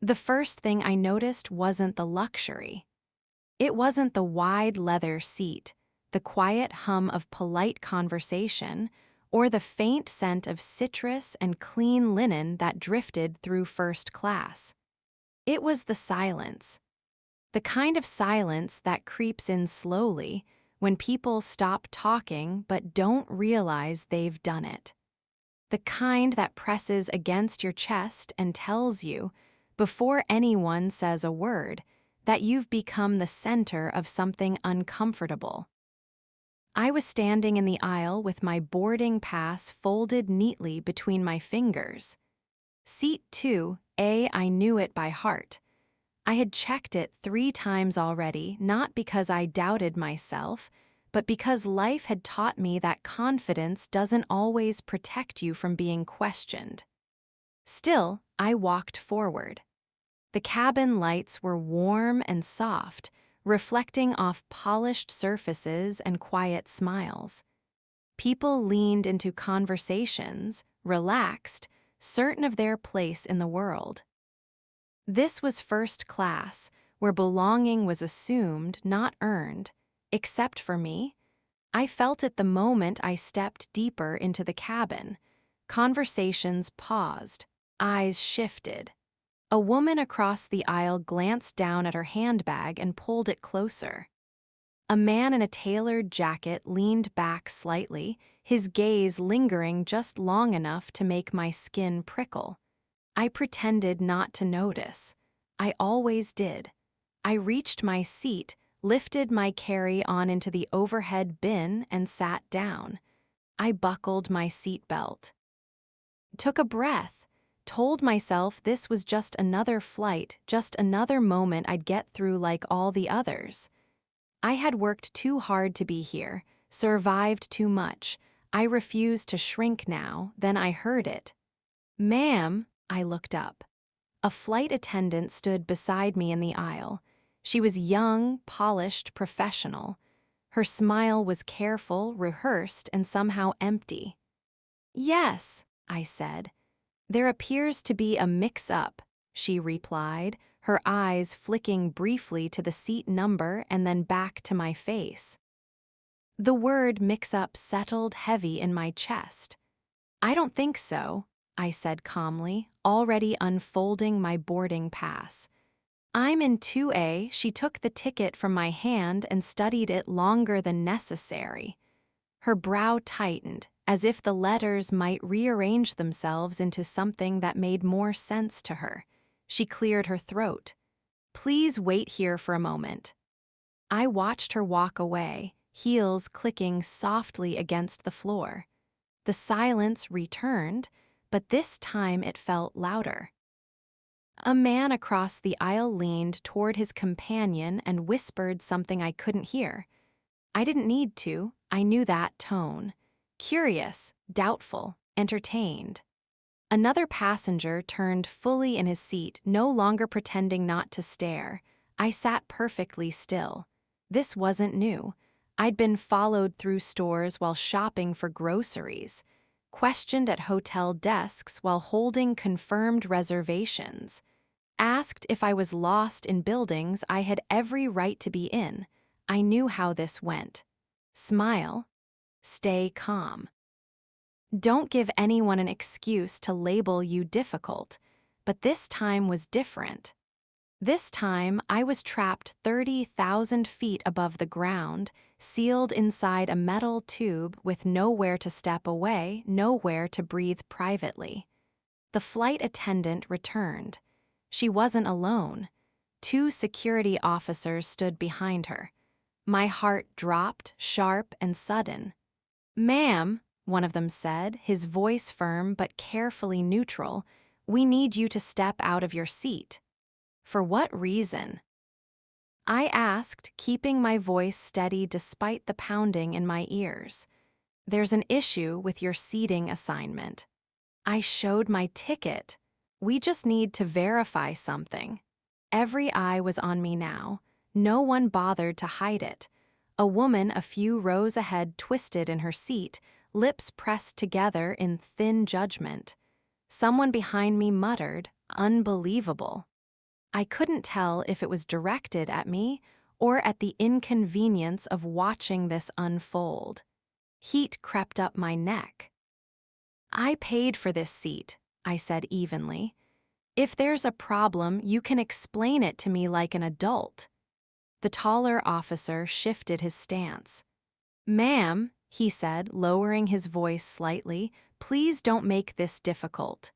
The first thing I noticed wasn't the luxury. It wasn't the wide leather seat, the quiet hum of polite conversation, or the faint scent of citrus and clean linen that drifted through first class. It was the silence. The kind of silence that creeps in slowly when people stop talking but don't realize they've done it. The kind that presses against your chest and tells you, before anyone says a word, that you've become the center of something uncomfortable. I was standing in the aisle with my boarding pass folded neatly between my fingers. Seat 2A, I knew it by heart. I had checked it 3 times already, not because I doubted myself, but because life had taught me that confidence doesn't always protect you from being questioned. Still, I walked forward. The cabin lights were warm and soft, reflecting off polished surfaces and quiet smiles. People leaned into conversations, relaxed, certain of their place in the world. This was first class, where belonging was assumed, not earned. Except for me, I felt it the moment I stepped deeper into the cabin. Conversations paused, eyes shifted. A woman across the aisle glanced down at her handbag and pulled it closer. A man in a tailored jacket leaned back slightly, his gaze lingering just long enough to make my skin prickle. I pretended not to notice. I always did. I reached my seat, lifted my carry-on into the overhead bin, and sat down. I buckled my seatbelt. Took a breath, told myself this was just another flight, just another moment I'd get through like all the others. I had worked too hard to be here, survived too much. I refused to shrink now, then I heard it. "Ma'am," I looked up. A flight attendant stood beside me in the aisle. She was young, polished, professional. Her smile was careful, rehearsed, and somehow empty. "Yes," I said. "There appears to be a mix-up," she replied, her eyes flicking briefly to the seat number and then back to my face. The word mix-up settled heavy in my chest. "I don't think so," I said calmly, already unfolding my boarding pass. "I'm in 2A." She took the ticket from my hand and studied it longer than necessary. Her brow tightened, as if the letters might rearrange themselves into something that made more sense to her. She cleared her throat. "Please wait here for a moment." I watched her walk away, heels clicking softly against the floor. The silence returned, but this time it felt louder. A man across the aisle leaned toward his companion and whispered something I couldn't hear. I didn't need to, I knew that tone. Curious, doubtful, entertained. Another passenger turned fully in his seat, no longer pretending not to stare. I sat perfectly still. This wasn't new. I'd been followed through stores while shopping for groceries, questioned at hotel desks while holding confirmed reservations, asked if I was lost in buildings I had every right to be in. I knew how this went. Smile. Stay calm. Don't give anyone an excuse to label you difficult, but this time was different. This time, I was trapped 30,000 feet above the ground, sealed inside a metal tube with nowhere to step away, nowhere to breathe privately. The flight attendant returned. She wasn't alone. 2 security officers stood behind her. My heart dropped, sharp and sudden. "Ma'am," one of them said, his voice firm but carefully neutral, "we need you to step out of your seat." "For what reason?" I asked, keeping my voice steady despite the pounding in my ears. "There's an issue with your seating assignment." I showed my ticket. "We just need to verify something." Every eye was on me now. No one bothered to hide it. A woman a few rows ahead twisted in her seat, lips pressed together in thin judgment. Someone behind me muttered, "Unbelievable." I couldn't tell if it was directed at me or at the inconvenience of watching this unfold. Heat crept up my neck. "I paid for this seat," I said evenly. "If there's a problem, you can explain it to me like an adult." The taller officer shifted his stance. "Ma'am," he said, lowering his voice slightly, "please don't make this difficult."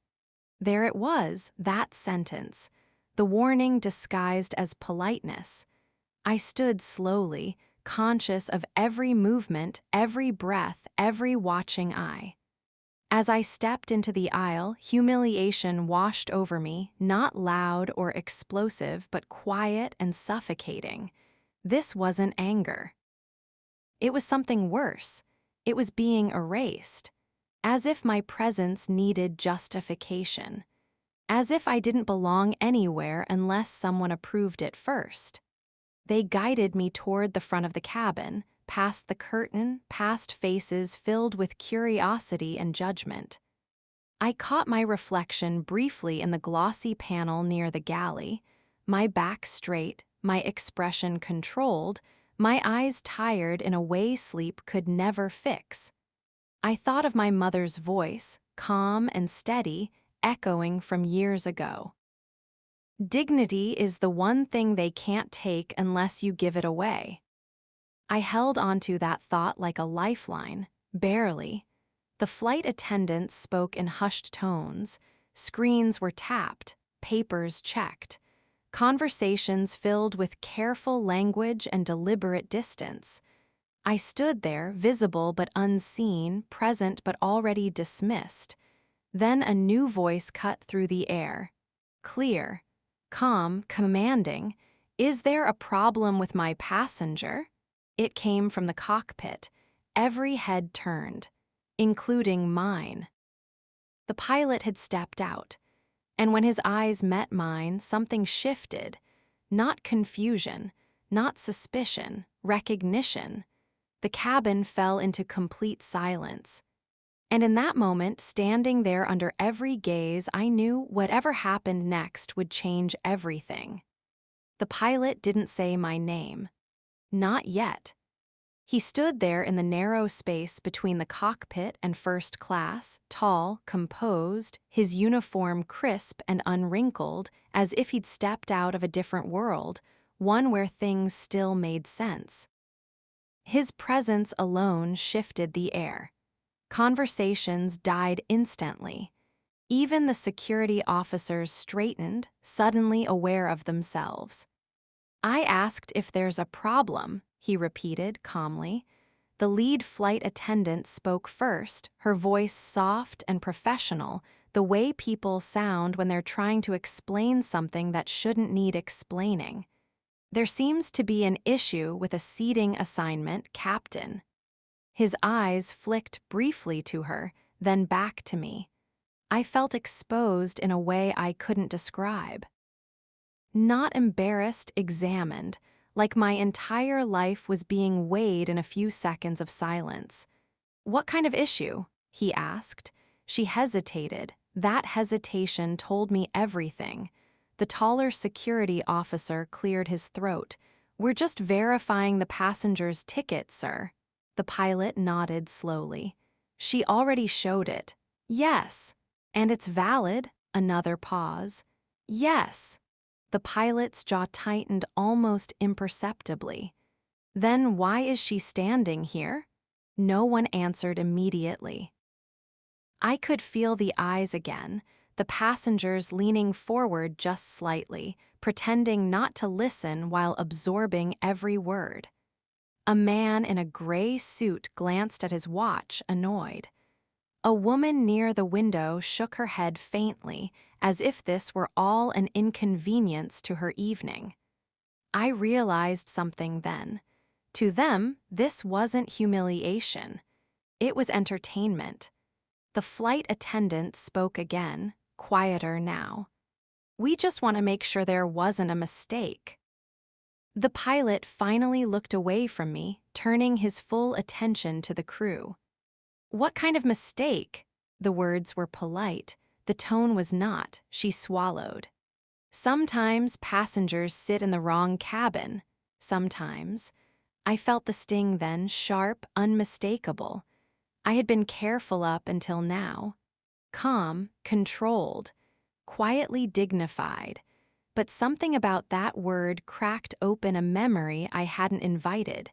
There it was, that sentence, the warning disguised as politeness. I stood slowly, conscious of every movement, every breath, every watching eye. As I stepped into the aisle, humiliation washed over me, not loud or explosive, but quiet and suffocating. This wasn't anger. It was something worse. It was being erased, as if my presence needed justification, as if I didn't belong anywhere unless someone approved it first. They guided me toward the front of the cabin, past the curtain, past faces filled with curiosity and judgment. I caught my reflection briefly in the glossy panel near the galley, my back straight, my expression controlled, my eyes tired in a way sleep could never fix. I thought of my mother's voice, calm and steady, echoing from years ago. "Dignity is the one thing they can't take unless you give it away." I held onto that thought like a lifeline, barely. The flight attendants spoke in hushed tones. Screens were tapped, papers checked. Conversations filled with careful language and deliberate distance. I stood there, visible but unseen, present but already dismissed. Then a new voice cut through the air. Clear, calm, commanding. "Is there a problem with my passenger?" It came from the cockpit. Every head turned, including mine. The pilot had stepped out, and when his eyes met mine, something shifted. Not confusion, not suspicion, recognition. The cabin fell into complete silence. And in that moment, standing there under every gaze, I knew whatever happened next would change everything. The pilot didn't say my name. Not yet. He stood there in the narrow space between the cockpit and first class, tall, composed, his uniform crisp and unwrinkled, as if he'd stepped out of a different world, one where things still made sense. His presence alone shifted the air. Conversations died instantly. Even the security officers straightened, suddenly aware of themselves. "I asked if there's a problem," he repeated calmly. The lead flight attendant spoke first, her voice soft and professional, the way people sound when they're trying to explain something that shouldn't need explaining. "There seems to be an issue with a seating assignment, Captain." His eyes flicked briefly to her, then back to me. I felt exposed in a way I couldn't describe. Not embarrassed, examined, like my entire life was being weighed in a few seconds of silence. "What kind of issue?" he asked. She hesitated. That hesitation told me everything. The taller security officer cleared his throat. "We're just verifying the passenger's ticket, sir." The pilot nodded slowly. "She already showed it." "Yes." "And it's valid?" Another pause. "Yes." The pilot's jaw tightened almost imperceptibly. "Then why is she standing here?" No one answered immediately. I could feel the eyes again, the passengers leaning forward just slightly, pretending not to listen while absorbing every word. A man in a gray suit glanced at his watch, annoyed. A woman near the window shook her head faintly, as if this were all an inconvenience to her evening. I realized something then. To them, this wasn't humiliation. It was entertainment. The flight attendant spoke again, quieter now. "We just want to make sure there wasn't a mistake." The pilot finally looked away from me, turning his full attention to the crew. "What kind of mistake?" The words were polite. The tone was not. She swallowed. Sometimes passengers sit in the wrong cabin. Sometimes. I felt the sting then, sharp, unmistakable. I had been careful up until now. Calm, controlled, quietly dignified. But something about that word cracked open a memory I hadn't invited.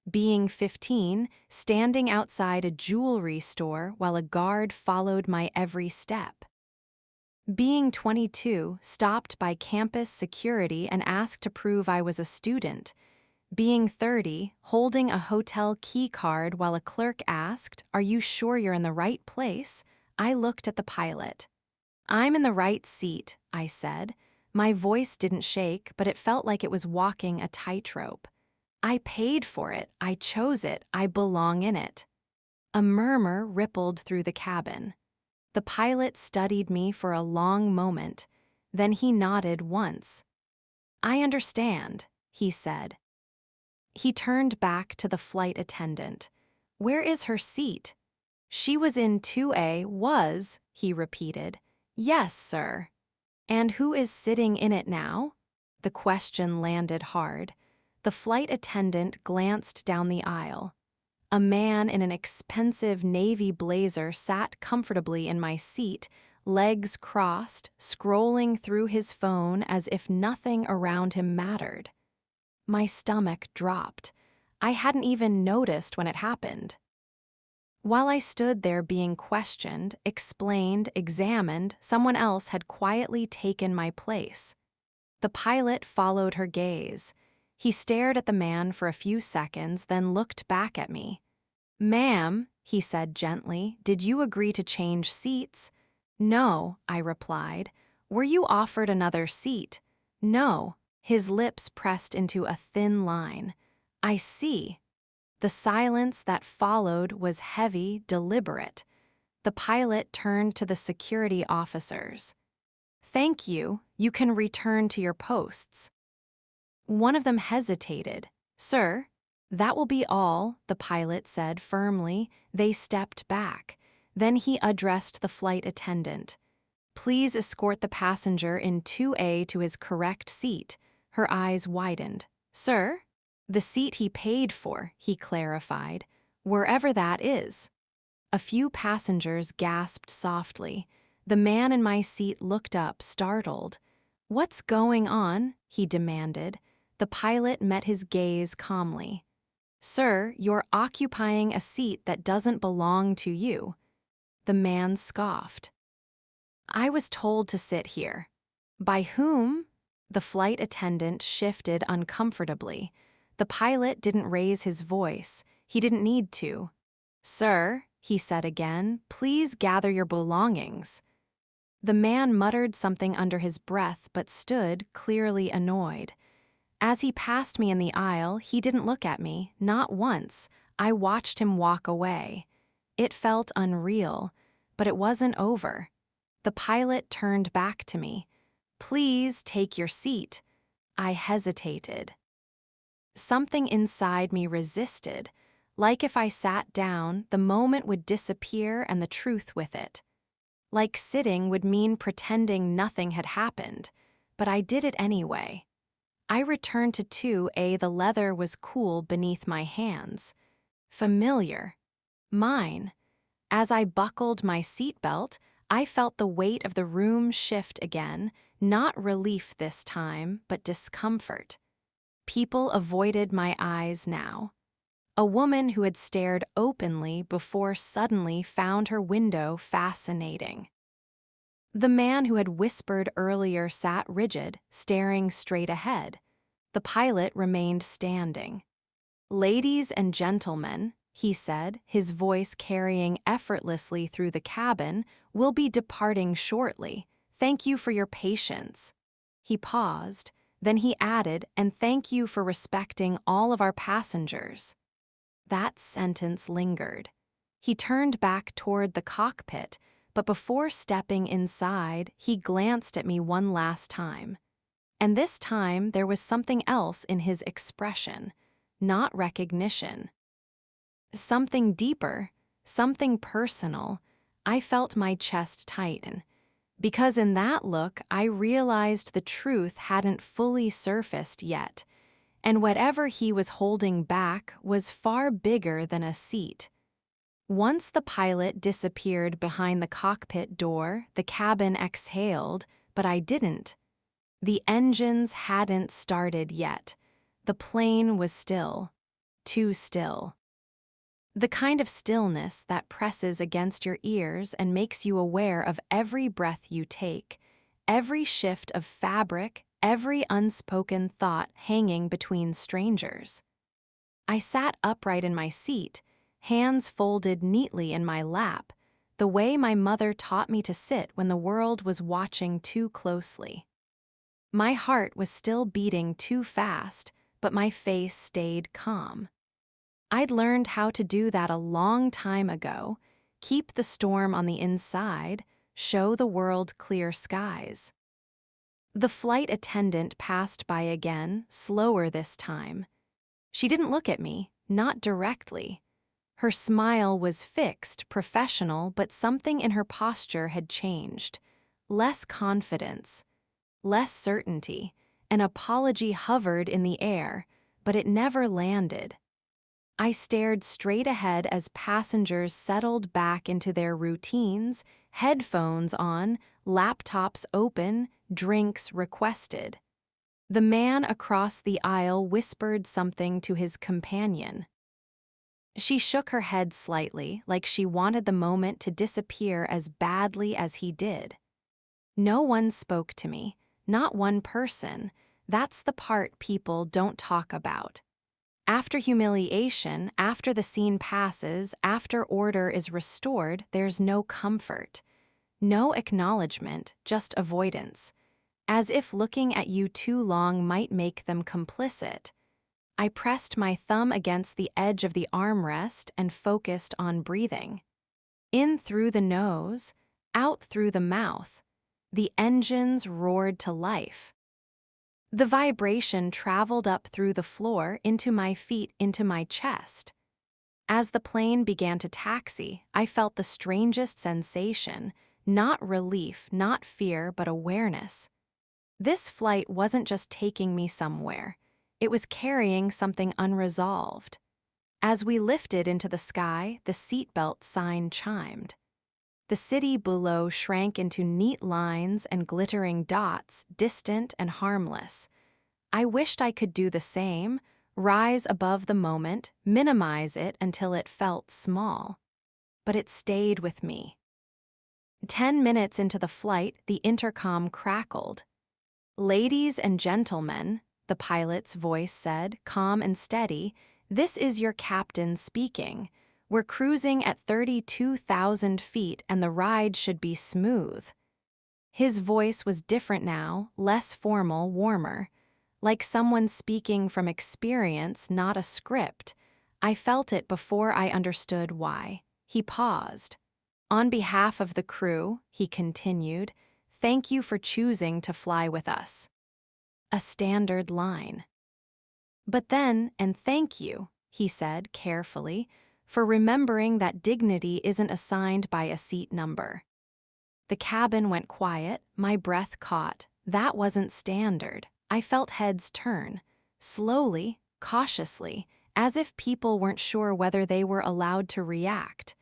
Being 15, standing outside a jewelry store while a guard followed my every step. Being 22, stopped by campus security and asked to prove I was a student. Being 30, holding a hotel key card while a clerk asked, "Are you sure you're in the right place?" I looked at the pilot. "I'm in the right seat," I said. My voice didn't shake, but it felt like it was walking a tightrope. "I paid for it. I chose it. I belong in it." A murmur rippled through the cabin. The pilot studied me for a long moment. Then he nodded once. "I understand," he said. He turned back to the flight attendant. "Where is her seat?" "She was in 2A, was," he repeated. "Yes, sir." "And who is sitting in it now?" The question landed hard. The flight attendant glanced down the aisle. A man in an expensive navy blazer sat comfortably in my seat, legs crossed, scrolling through his phone as if nothing around him mattered. My stomach dropped. I hadn't even noticed when it happened. While I stood there being questioned, explained, examined, someone else had quietly taken my place. The pilot followed her gaze. He stared at the man for a few seconds, then looked back at me. "Ma'am," he said gently, "did you agree to change seats?" "No," I replied. "Were you offered another seat?" "No." His lips pressed into a thin line. "I see." The silence that followed was heavy, deliberate. The pilot turned to the security officers. "Thank you. You can return to your posts." One of them hesitated. "Sir?" "That will be all," the pilot said firmly. They stepped back. Then he addressed the flight attendant. "Please escort the passenger in 2A to his correct seat." Her eyes widened. "Sir?" "The seat he paid for," he clarified. "Wherever that is." A few passengers gasped softly. The man in my seat looked up, startled. "What's going on?" he demanded. The pilot met his gaze calmly. "Sir, you're occupying a seat that doesn't belong to you." The man scoffed. "I was told to sit here." "By whom?" The flight attendant shifted uncomfortably. The pilot didn't raise his voice. He didn't need to. "Sir," he said again, "please gather your belongings." The man muttered something under his breath but stood, clearly annoyed. As he passed me in the aisle, he didn't look at me, not once. I watched him walk away. It felt unreal, but it wasn't over. The pilot turned back to me. "Please take your seat." I hesitated. Something inside me resisted. Like if I sat down, the moment would disappear and the truth with it. Like sitting would mean pretending nothing had happened, but I did it anyway. I returned to 2A. The leather was cool beneath my hands. Familiar. Mine. As I buckled my seatbelt, I felt the weight of the room shift again, not relief this time, but discomfort. People avoided my eyes now. A woman who had stared openly before suddenly found her window fascinating. The man who had whispered earlier sat rigid, staring straight ahead. The pilot remained standing. "Ladies and gentlemen," he said, his voice carrying effortlessly through the cabin, "will be departing shortly. Thank you for your patience." He paused, then he added, "And thank you for respecting all of our passengers." That sentence lingered. He turned back toward the cockpit, but before stepping inside, he glanced at me one last time. And this time there was something else in his expression, not recognition. Something deeper, something personal. I felt my chest tighten. Because in that look, I realized the truth hadn't fully surfaced yet, and whatever he was holding back was far bigger than a seat. Once the pilot disappeared behind the cockpit door, the cabin exhaled, but I didn't. The engines hadn't started yet. The plane was still. Too still. The kind of stillness that presses against your ears and makes you aware of every breath you take, every shift of fabric, every unspoken thought hanging between strangers. I sat upright in my seat, hands folded neatly in my lap, the way my mother taught me to sit when the world was watching too closely. My heart was still beating too fast, but my face stayed calm. I'd learned how to do that a long time ago, keep the storm on the inside, show the world clear skies. The flight attendant passed by again, slower this time. She didn't look at me, not directly. Her smile was fixed, professional, but something in her posture had changed. Less confidence, less certainty. An apology hovered in the air, but it never landed. I stared straight ahead as passengers settled back into their routines, headphones on, laptops open, drinks requested. The man across the aisle whispered something to his companion. She shook her head slightly, like she wanted the moment to disappear as badly as he did. No one spoke to me, not one person. That's the part people don't talk about. After humiliation, after the scene passes, after order is restored, there's no comfort. No acknowledgement, just avoidance. As if looking at you too long might make them complicit. I pressed my thumb against the edge of the armrest and focused on breathing. In through the nose, out through the mouth. The engines roared to life. The vibration traveled up through the floor, into my feet, into my chest. As the plane began to taxi, I felt the strangest sensation, not relief, not fear, but awareness. This flight wasn't just taking me somewhere. It was carrying something unresolved. As we lifted into the sky, the seatbelt sign chimed. The city below shrank into neat lines and glittering dots, distant and harmless. I wished I could do the same, rise above the moment, minimize it until it felt small. But it stayed with me. 10 minutes into the flight, the intercom crackled. "Ladies and gentlemen," the pilot's voice said, calm and steady, "this is your captain speaking. We're cruising at 32,000 feet and the ride should be smooth." His voice was different now, less formal, warmer. Like someone speaking from experience, not a script. I felt it before I understood why. He paused. "On behalf of the crew," he continued, "thank you for choosing to fly with us." A standard line. "But then, and thank you," he said carefully, "for remembering that dignity isn't assigned by a seat number." The cabin went quiet, my breath caught. That wasn't standard. I felt heads turn, slowly, cautiously, as if people weren't sure whether they were allowed to react.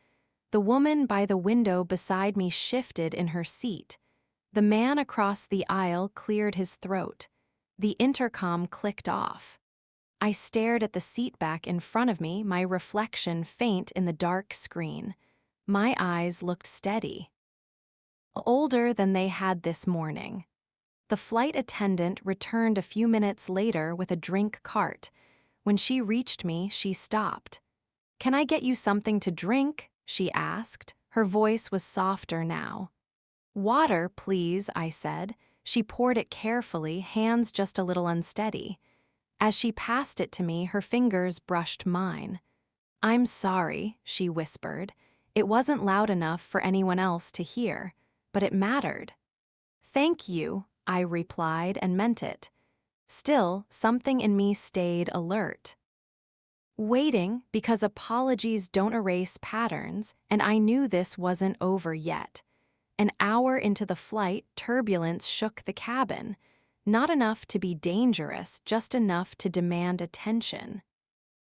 The woman by the window beside me shifted in her seat. The man across the aisle cleared his throat. The intercom clicked off. I stared at the seat back in front of me, my reflection faint in the dark screen. My eyes looked steady. Older than they had this morning. The flight attendant returned a few minutes later with a drink cart. When she reached me, she stopped. "Can I get you something to drink?" she asked. Her voice was softer now. "Water, please," I said. She poured it carefully, hands just a little unsteady. As she passed it to me, her fingers brushed mine. "I'm sorry," she whispered. It wasn't loud enough for anyone else to hear, but it mattered. "Thank you," I replied and meant it. Still, something in me stayed alert. Waiting, because apologies don't erase patterns, and I knew this wasn't over yet. An hour into the flight, turbulence shook the cabin. Not enough to be dangerous, just enough to demand attention.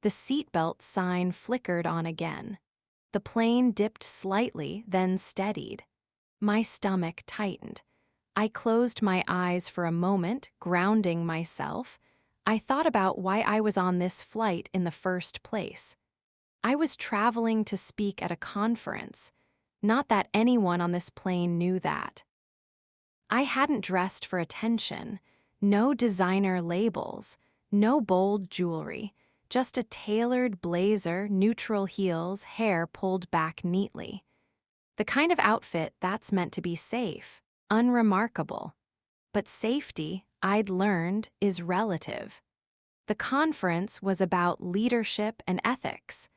The seatbelt sign flickered on again. The plane dipped slightly, then steadied. My stomach tightened. I closed my eyes for a moment, grounding myself. I thought about why I was on this flight in the first place. I was traveling to speak at a conference. Not that anyone on this plane knew that. I hadn't dressed for attention. No designer labels, no bold jewelry, just a tailored blazer, neutral heels, hair pulled back neatly. The kind of outfit that's meant to be safe, unremarkable. But safety, I'd learned, is relative. The conference was about leadership and ethics,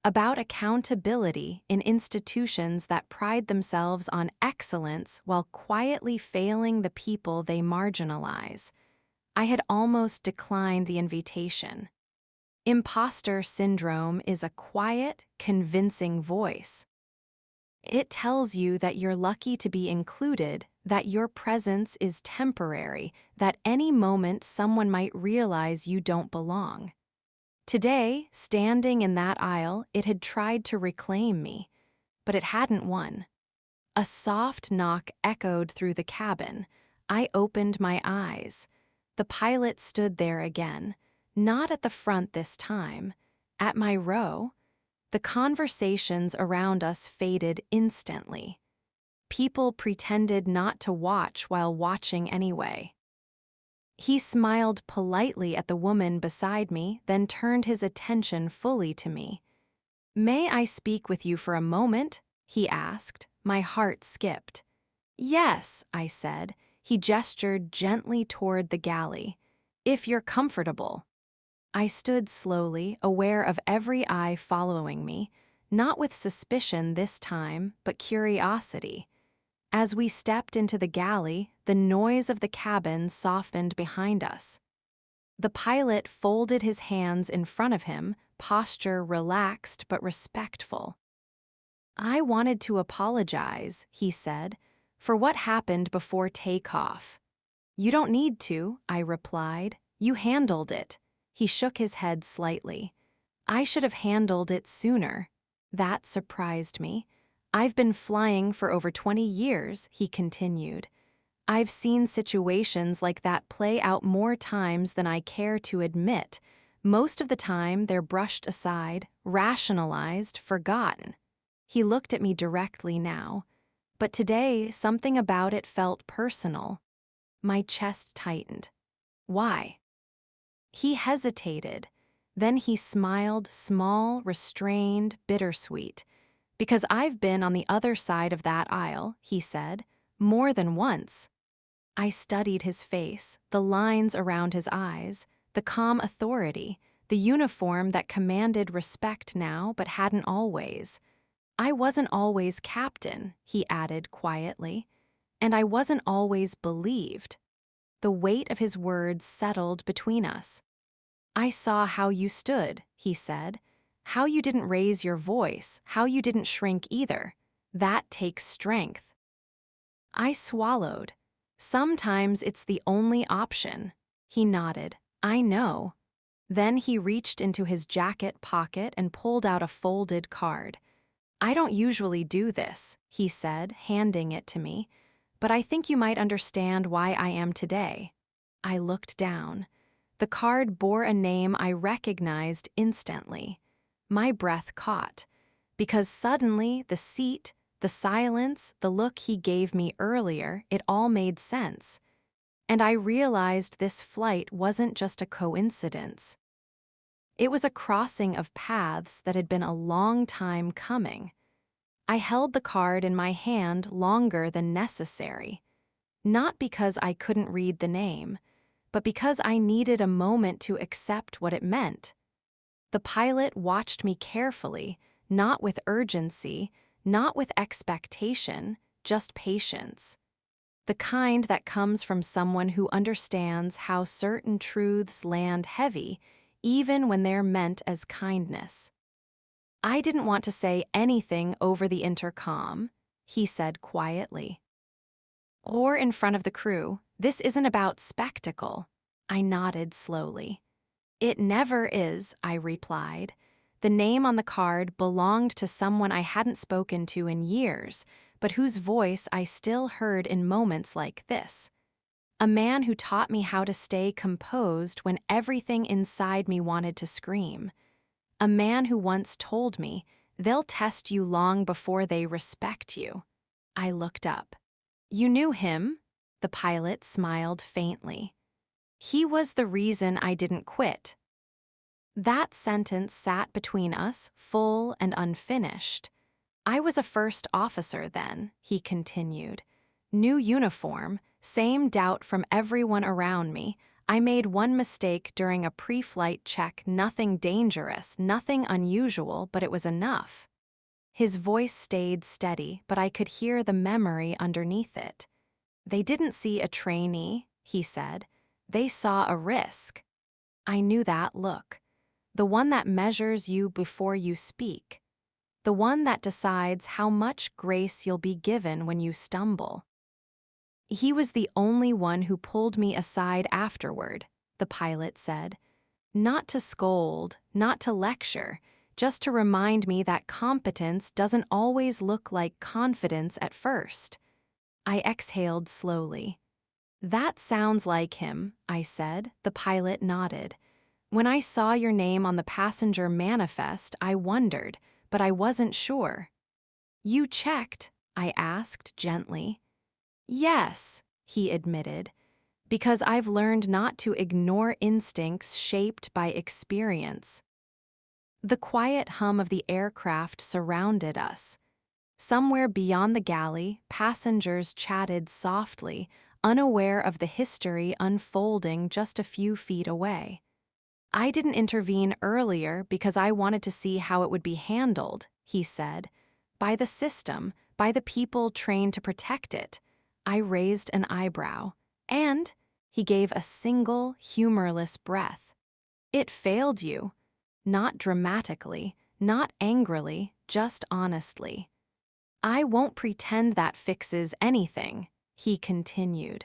about accountability in institutions that pride themselves on excellence while quietly failing the people they marginalize. I had almost declined the invitation. Imposter syndrome is a quiet, convincing voice. It tells you that you're lucky to be included, that your presence is temporary, that any moment someone might realize you don't belong. Today, standing in that aisle, it had tried to reclaim me, but it hadn't won. A soft knock echoed through the cabin. I opened my eyes. The pilot stood there again, not at the front this time, at my row. The conversations around us faded instantly. People pretended not to watch while watching anyway. He smiled politely at the woman beside me, then turned his attention fully to me. "May I speak with you for a moment?" he asked. My heart skipped. "Yes," I said. He gestured gently toward the galley. "If you're comfortable." I stood slowly, aware of every eye following me, not with suspicion this time, but curiosity. As we stepped into the galley, the noise of the cabin softened behind us. The pilot folded his hands in front of him, posture relaxed but respectful. "I wanted to apologize," he said, "for what happened before takeoff." "You don't need to," I replied. "You handled it." He shook his head slightly. "I should have handled it sooner." That surprised me. "I've been flying for over 20 years, he continued. "I've seen situations like that play out more times than I care to admit. Most of the time, they're brushed aside, rationalized, forgotten." He looked at me directly now. But today, something about it felt personal. My chest tightened. "Why?" He hesitated. Then he smiled, small, restrained, bittersweet. "Because I've been on the other side of that aisle," he said, "more than once." I studied his face, the lines around his eyes, the calm authority, the uniform that commanded respect now but hadn't always. "I wasn't always captain," he added quietly, "and I wasn't always believed." The weight of his words settled between us. "I saw how you stood," he said, "how you didn't raise your voice, how you didn't shrink either. That takes strength." I swallowed. "Sometimes it's the only option." He nodded. "I know." Then he reached into his jacket pocket and pulled out a folded card. "I don't usually do this," he said, handing it to me, "but I think you might understand why I am today." I looked down. The card bore a name I recognized instantly. My breath caught, because suddenly the seat, the silence, the look he gave me earlier, it all made sense. And I realized this flight wasn't just a coincidence. It was a crossing of paths that had been a long time coming. I held the card in my hand longer than necessary, not because I couldn't read the name, but because I needed a moment to accept what it meant. The pilot watched me carefully, not with urgency, not with expectation, just patience. The kind that comes from someone who understands how certain truths land heavy, even when they're meant as kindness. I didn't want to say anything over the intercom. he said quietly. Or in front of the crew, this isn't about spectacle. I nodded slowly. It never is, I replied. The name on the card belonged to someone I hadn't spoken to in years, but whose voice I still heard in moments like this. A man who taught me how to stay composed when everything inside me wanted to scream. A man who once told me, they'll test you long before they respect you. I looked up. You knew him? The pilot smiled faintly. He was the reason I didn't quit. That sentence sat between us, full and unfinished. I was a first officer then, he continued. New uniform, same doubt from everyone around me. I made one mistake during a pre-flight check, nothing dangerous, nothing unusual, but it was enough. His voice stayed steady, but I could hear the memory underneath it. They didn't see a trainee, he said. They saw a risk. I knew that look. The one that measures you before you speak. The one that decides how much grace you'll be given when you stumble. He was the only one who pulled me aside afterward, the pilot said. Not to scold, not to lecture, just to remind me that competence doesn't always look like confidence at first. I exhaled slowly. That sounds like him, I said. The pilot nodded. When I saw your name on the passenger manifest, I wondered, but I wasn't sure. You checked? I asked gently. Yes, he admitted, because I've learned not to ignore instincts shaped by experience. The quiet hum of the aircraft surrounded us. Somewhere beyond the galley, passengers chatted softly, unaware of the history unfolding just a few feet away. I didn't intervene earlier because I wanted to see how it would be handled, he said. By the system, by the people trained to protect it. I raised an eyebrow. And he gave a single, humorless breath. It failed you. Not dramatically, not angrily, just honestly. I won't pretend that fixes anything, he continued.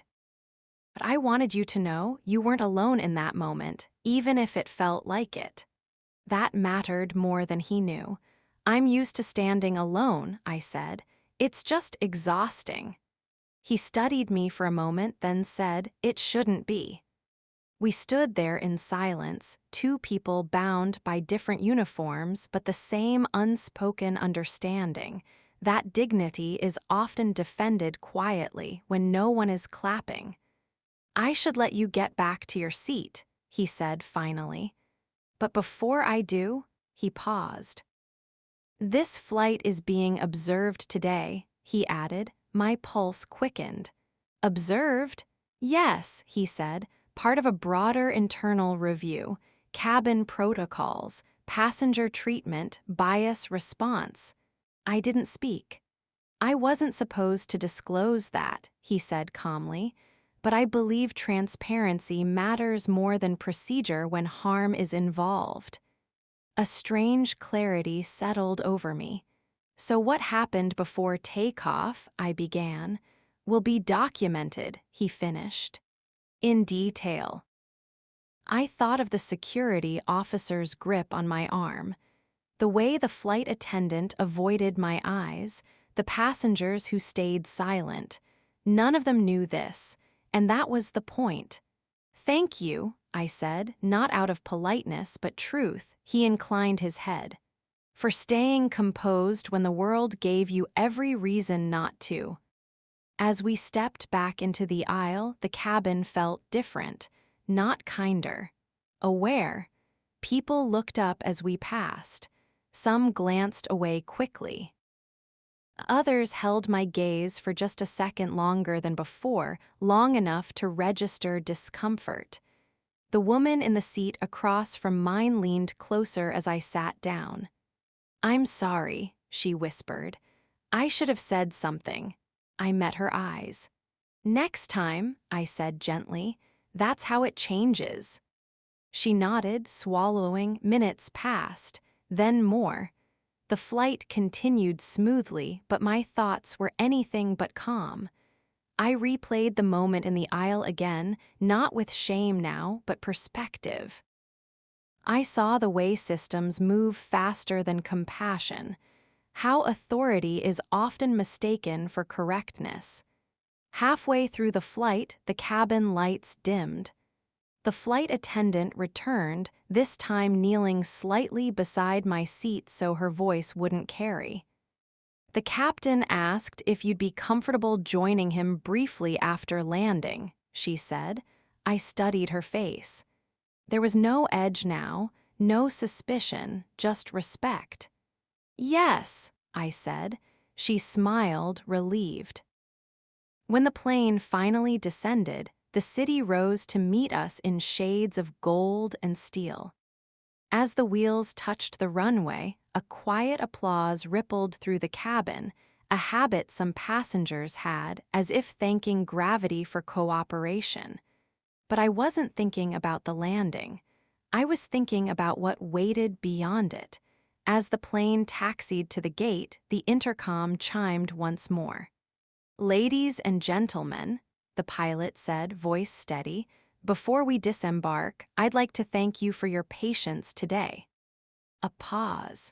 But I wanted you to know you weren't alone in that moment, even if it felt like it. That mattered more than he knew. I'm used to standing alone, I said. It's just exhausting. He studied me for a moment, then said, it shouldn't be. We stood there in silence, two people bound by different uniforms, but the same unspoken understanding. That dignity is often defended quietly when no one is clapping. I should let you get back to your seat, he said finally. But before I do, he paused. This flight is being observed today, he added. My pulse quickened. Observed? Yes, he said, part of a broader internal review, cabin protocols, passenger treatment, bias response. I didn't speak. I wasn't supposed to disclose that, he said calmly, but I believe transparency matters more than procedure when harm is involved. A strange clarity settled over me. So what happened before takeoff, I began, will be documented, he finished. In detail. I thought of the security officer's grip on my arm, the way the flight attendant avoided my eyes, the passengers who stayed silent. None of them knew this, and that was the point. Thank you, I said, not out of politeness but truth. He inclined his head. For staying composed when the world gave you every reason not to. As we stepped back into the aisle, the cabin felt different, not kinder. Aware, people looked up as we passed. Some glanced away quickly. Others held my gaze for just a second longer than before, long enough to register discomfort. The woman in the seat across from mine leaned closer as I sat down. I'm sorry, she whispered. I should have said something. I met her eyes. Next time, I said gently, that's how it changes. She nodded, swallowing. Minutes passed, then more. The flight continued smoothly, but my thoughts were anything but calm. I replayed the moment in the aisle again, not with shame now, but perspective. I saw the way systems move faster than compassion, how authority is often mistaken for correctness. Halfway through the flight, the cabin lights dimmed. The flight attendant returned, this time kneeling slightly beside my seat so her voice wouldn't carry. The captain asked if you'd be comfortable joining him briefly after landing, she said. I studied her face. There was no edge now, no suspicion, just respect. Yes, I said. She smiled, relieved. When the plane finally descended, the city rose to meet us in shades of gold and steel. As the wheels touched the runway, a quiet applause rippled through the cabin, a habit some passengers had, as if thanking gravity for cooperation. But I wasn't thinking about the landing. I was thinking about what waited beyond it. As the plane taxied to the gate, the intercom chimed once more. "Ladies and gentlemen," the pilot said, voice steady, "before we disembark, I'd like to thank you for your patience today." A pause.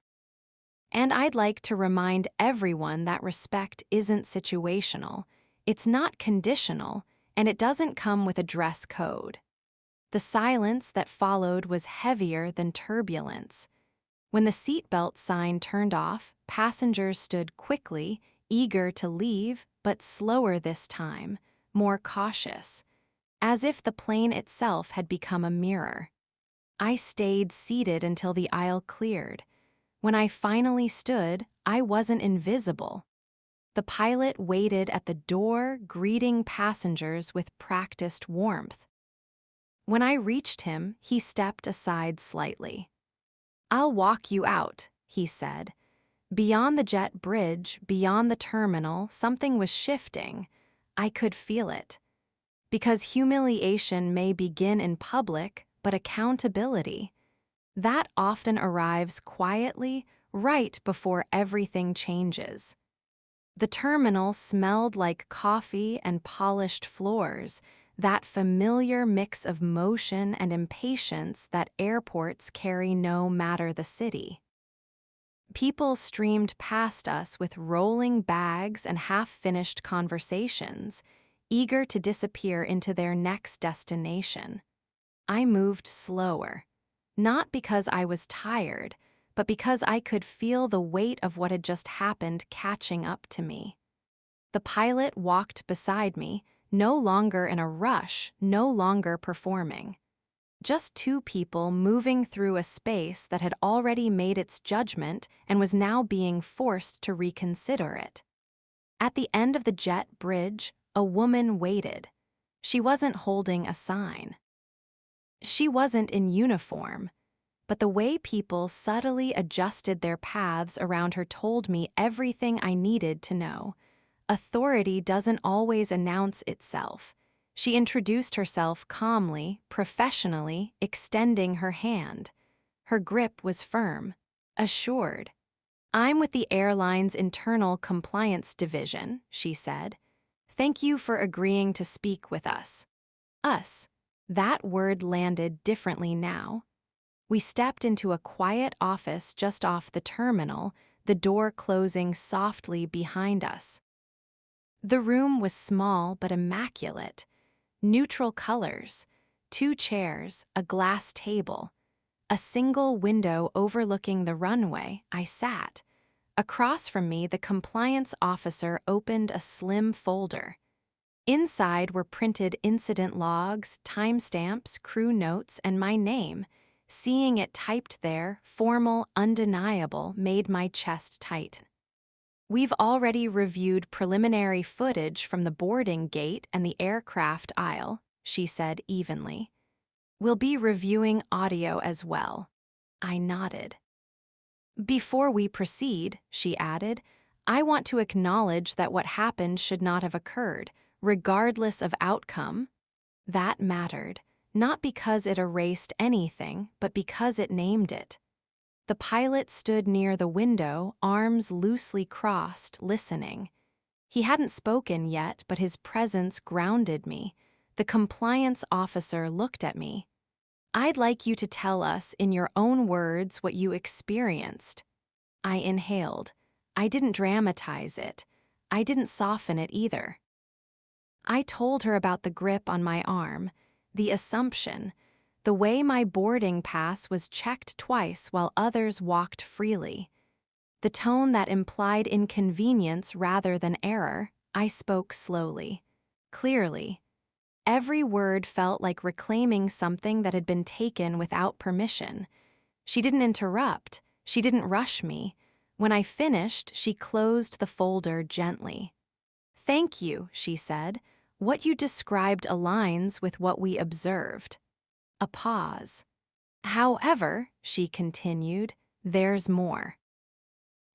"And I'd like to remind everyone that respect isn't situational, it's not conditional, and it doesn't come with a dress code." The silence that followed was heavier than turbulence. When the seatbelt sign turned off, passengers stood quickly, eager to leave, but slower this time, more cautious, as if the plane itself had become a mirror. I stayed seated until the aisle cleared. When I finally stood, I wasn't invisible. The pilot waited at the door, greeting passengers with practiced warmth. When I reached him, he stepped aside slightly. "I'll walk you out," he said. Beyond the jet bridge, beyond the terminal, something was shifting. I could feel it. Because humiliation may begin in public, but accountability, that often arrives quietly, right before everything changes. The terminal smelled like coffee and polished floors, that familiar mix of motion and impatience that airports carry no matter the city. People streamed past us with rolling bags and half-finished conversations, eager to disappear into their next destination. I moved slower, not because I was tired, but because I could feel the weight of what had just happened catching up to me. The pilot walked beside me, no longer in a rush, no longer performing. Just two people moving through a space that had already made its judgment and was now being forced to reconsider it. At the end of the jet bridge, a woman waited. She wasn't holding a sign. She wasn't in uniform, but the way people subtly adjusted their paths around her told me everything I needed to know. Authority doesn't always announce itself. She introduced herself calmly, professionally, extending her hand. Her grip was firm, assured. "I'm with the airline's internal compliance division," she said. "Thank you for agreeing to speak with us." Us. That word landed differently now. We stepped into a quiet office just off the terminal, the door closing softly behind us. The room was small but immaculate. Neutral colors, 2 chairs, a glass table. A single window overlooking the runway. I sat. Across from me, the compliance officer opened a slim folder. Inside were printed incident logs, timestamps, crew notes, and my name. Seeing it typed there, formal, undeniable, made my chest tight. "We've already reviewed preliminary footage from the boarding gate and the aircraft aisle," she said evenly. "We'll be reviewing audio as well." I nodded. "Before we proceed," she added, "I want to acknowledge that what happened should not have occurred, regardless of outcome." That mattered, not because it erased anything, but because it named it. The pilot stood near the window, arms loosely crossed, listening. He hadn't spoken yet, but his presence grounded me. The compliance officer looked at me. "I'd like you to tell us in your own words what you experienced." I inhaled. I didn't dramatize it. I didn't soften it either. I told her about the grip on my arm, the assumption, the way my boarding pass was checked twice while others walked freely. The tone that implied inconvenience rather than error. I spoke slowly, clearly. Every word felt like reclaiming something that had been taken without permission. She didn't interrupt. She didn't rush me. When I finished, she closed the folder gently. "Thank you," she said. "What you described aligns with what we observed." A pause. "However," she continued, "there's more."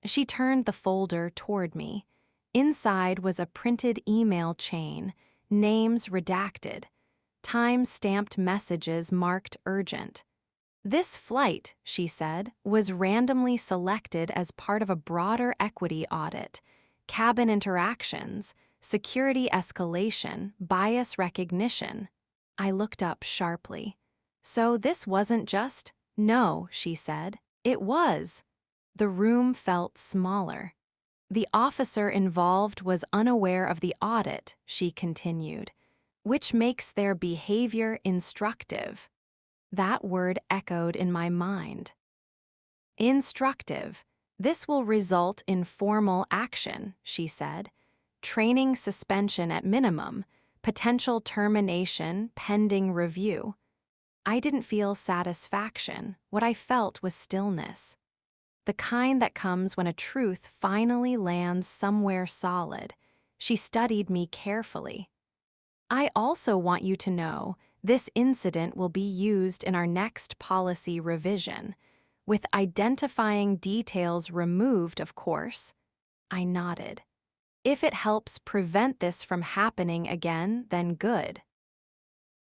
She turned the folder toward me. Inside was a printed email chain, names redacted, time-stamped messages marked urgent. "This flight," she said, "was randomly selected as part of a broader equity audit. Cabin interactions, security escalation, bias recognition." I looked up sharply. "So this wasn't just—" "No," she said. "It was." The room felt smaller. "The officer involved was unaware of the audit," she continued, "which makes their behavior instructive." That word echoed in my mind. "Instructive. This will result in formal action," she said. "Training suspension at minimum, potential termination pending review." I didn't feel satisfaction. What I felt was stillness. The kind that comes when a truth finally lands somewhere solid. She studied me carefully. "I also want you to know this incident will be used in our next policy revision, with identifying details removed, of course." I nodded. "If it helps prevent this from happening again, then good."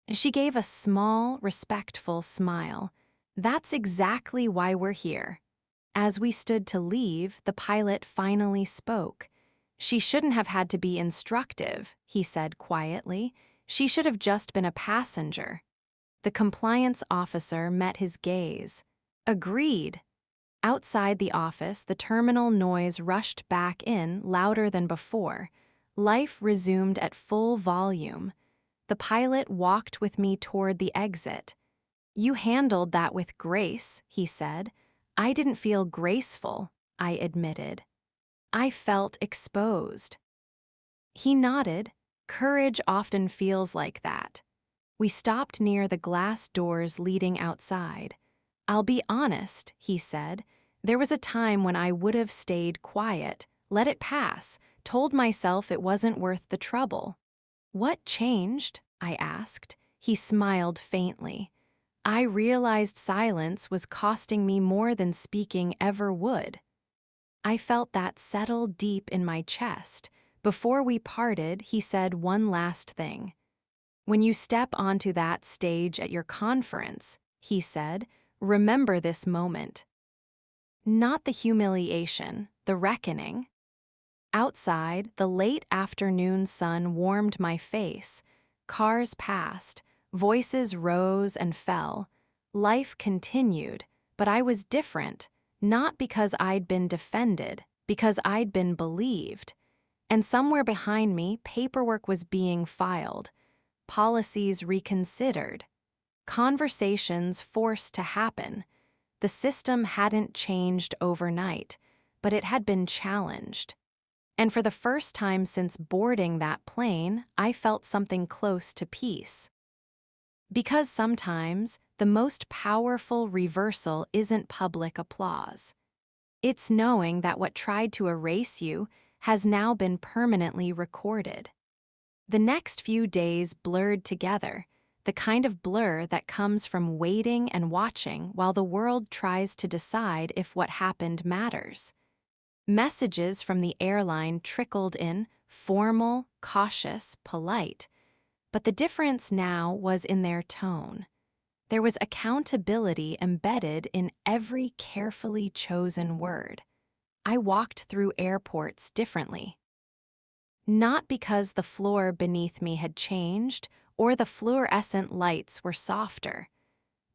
She gave a small, respectful smile. "That's exactly why we're here." As we stood to leave, the pilot finally spoke. "She shouldn't have had to be instructive," he said quietly. "She should have just been a passenger." The compliance officer met his gaze. "Agreed." Outside the office, the terminal noise rushed back in, louder than before. Life resumed at full volume. The pilot walked with me toward the exit. "You handled that with grace," he said. "I didn't feel graceful," I admitted. "I felt exposed." He nodded. "Courage often feels like that." We stopped near the glass doors leading outside. "I'll be honest," he said. "There was a time when I would have stayed quiet, let it pass, told myself it wasn't worth the trouble." "What changed?" I asked. He smiled faintly. "I realized silence was costing me more than speaking ever would." I felt that settle deep in my chest. Before we parted, he said one last thing. "When you step onto that stage at your conference," he said, "remember this moment. Not the humiliation, the reckoning." Outside, the late afternoon sun warmed my face. Cars passed, voices rose and fell. Life continued, but I was different, not because I'd been defended, because I'd been believed. And somewhere behind me, paperwork was being filed, policies reconsidered, conversations forced to happen. The system hadn't changed overnight, but it had been challenged. And for the first time since boarding that plane, I felt something close to peace. Because sometimes the most powerful reversal isn't public applause. It's knowing that what tried to erase you has now been permanently recorded. The next few days blurred together, the kind of blur that comes from waiting and watching while the world tries to decide if what happened matters. Messages from the airline trickled in, formal, cautious, polite. But the difference now was in their tone. There was accountability embedded in every carefully chosen word. I walked through airports differently. Not because the floor beneath me had changed or the fluorescent lights were softer,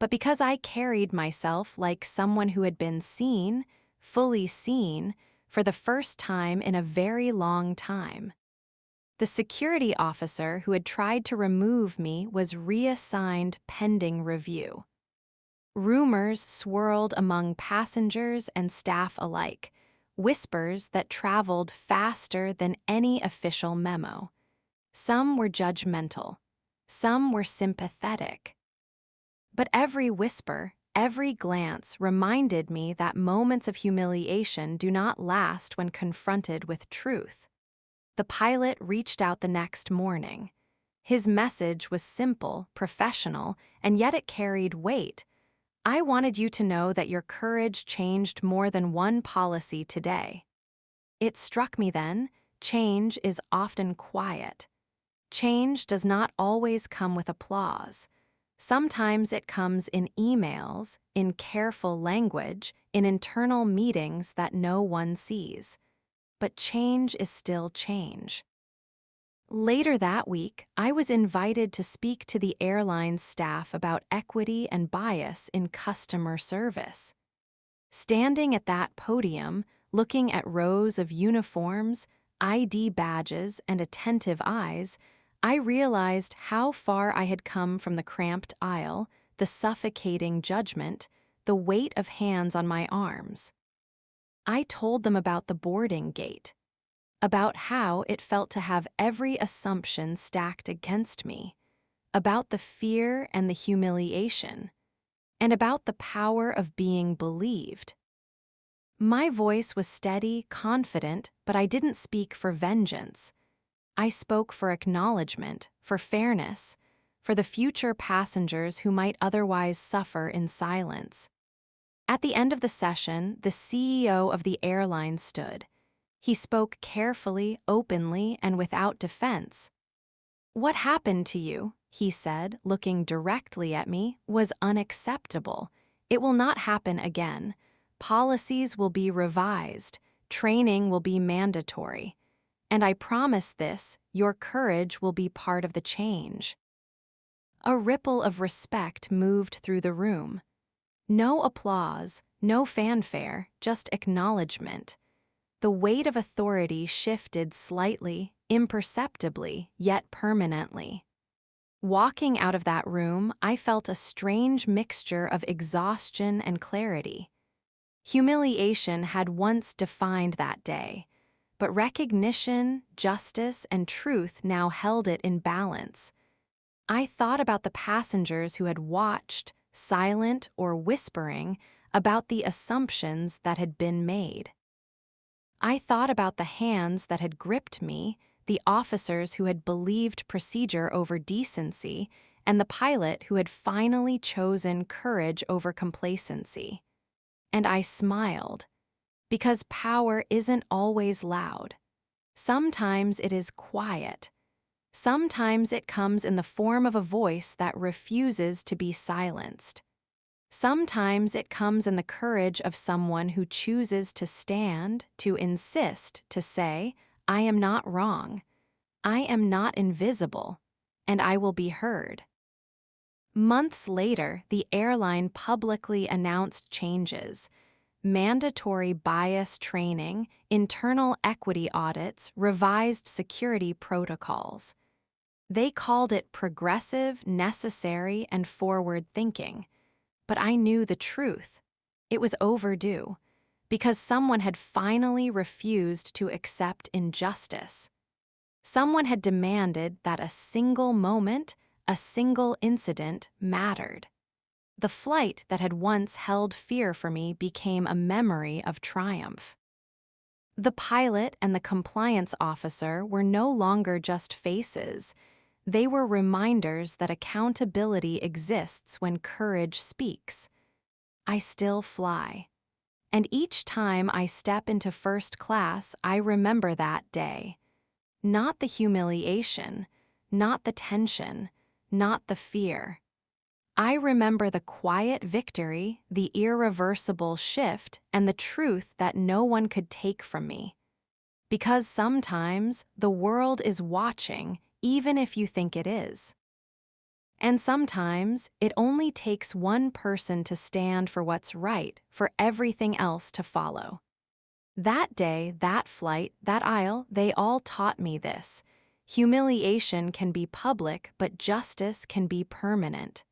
but because I carried myself like someone who had been seen, fully seen, for the first time in a very long time. The security officer who had tried to remove me was reassigned pending review. Rumors swirled among passengers and staff alike, whispers that traveled faster than any official memo. Some were judgmental, some were sympathetic. But every whisper, every glance reminded me that moments of humiliation do not last when confronted with truth. The pilot reached out the next morning. His message was simple, professional, and yet it carried weight. I wanted you to know that your courage changed more than one policy today. It struck me then, change is often quiet. Change does not always come with applause. Sometimes it comes in emails, in careful language, in internal meetings that no one sees. But change is still change. Later that week, I was invited to speak to the airline's staff about equity and bias in customer service. Standing at that podium, looking at rows of uniforms, ID badges, and attentive eyes, I realized how far I had come from the cramped aisle, the suffocating judgment, the weight of hands on my arms. I told them about the boarding gate, about how it felt to have every assumption stacked against me, about the fear and the humiliation, and about the power of being believed. My voice was steady, confident, but I didn't speak for vengeance. I spoke for acknowledgement, for fairness, for the future passengers who might otherwise suffer in silence. At the end of the session, the CEO of the airline stood. He spoke carefully, openly, and without defense. "What happened to you," he said, looking directly at me, "was unacceptable. It will not happen again. Policies will be revised. Training will be mandatory. And I promise this, your courage will be part of the change." A ripple of respect moved through the room. No applause, no fanfare, just acknowledgement. The weight of authority shifted slightly, imperceptibly, yet permanently. Walking out of that room, I felt a strange mixture of exhaustion and clarity. Humiliation had once defined that day, but recognition, justice, and truth now held it in balance. I thought about the passengers who had watched, silent or whispering, about the assumptions that had been made. I thought about the hands that had gripped me, the officers who had believed procedure over decency, and the pilot who had finally chosen courage over complacency. And I smiled, because power isn't always loud. Sometimes it is quiet. Sometimes it comes in the form of a voice that refuses to be silenced. Sometimes it comes in the courage of someone who chooses to stand, to insist, to say, "I am not wrong. I am not invisible, and I will be heard." Months later, the airline publicly announced changes: mandatory bias training, internal equity audits, revised security protocols. They called it progressive, necessary, and forward-thinking. But I knew the truth. It was overdue, because someone had finally refused to accept injustice. Someone had demanded that a single moment, a single incident mattered. The flight that had once held fear for me became a memory of triumph. The pilot and the compliance officer were no longer just faces. They were reminders that accountability exists when courage speaks. I still fly. And each time I step into first class, I remember that day. Not the humiliation, not the tension, not the fear. I remember the quiet victory, the irreversible shift, and the truth that no one could take from me. Because sometimes the world is watching, even if you think it is. And sometimes it only takes one person to stand for what's right for everything else to follow. That day, that flight, that aisle, they all taught me this. Humiliation can be public, but justice can be permanent.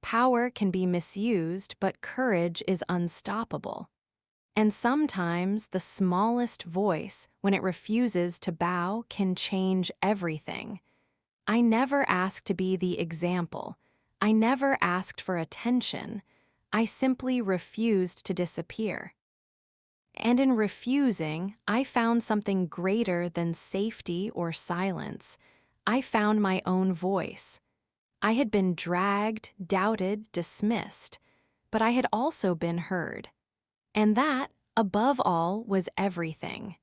Power can be misused, but courage is unstoppable. And sometimes the smallest voice, when it refuses to bow, can change everything. I never asked to be the example. I never asked for attention. I simply refused to disappear. And in refusing, I found something greater than safety or silence. I found my own voice. I had been dragged, doubted, dismissed, but I had also been heard. And that, above all, was everything.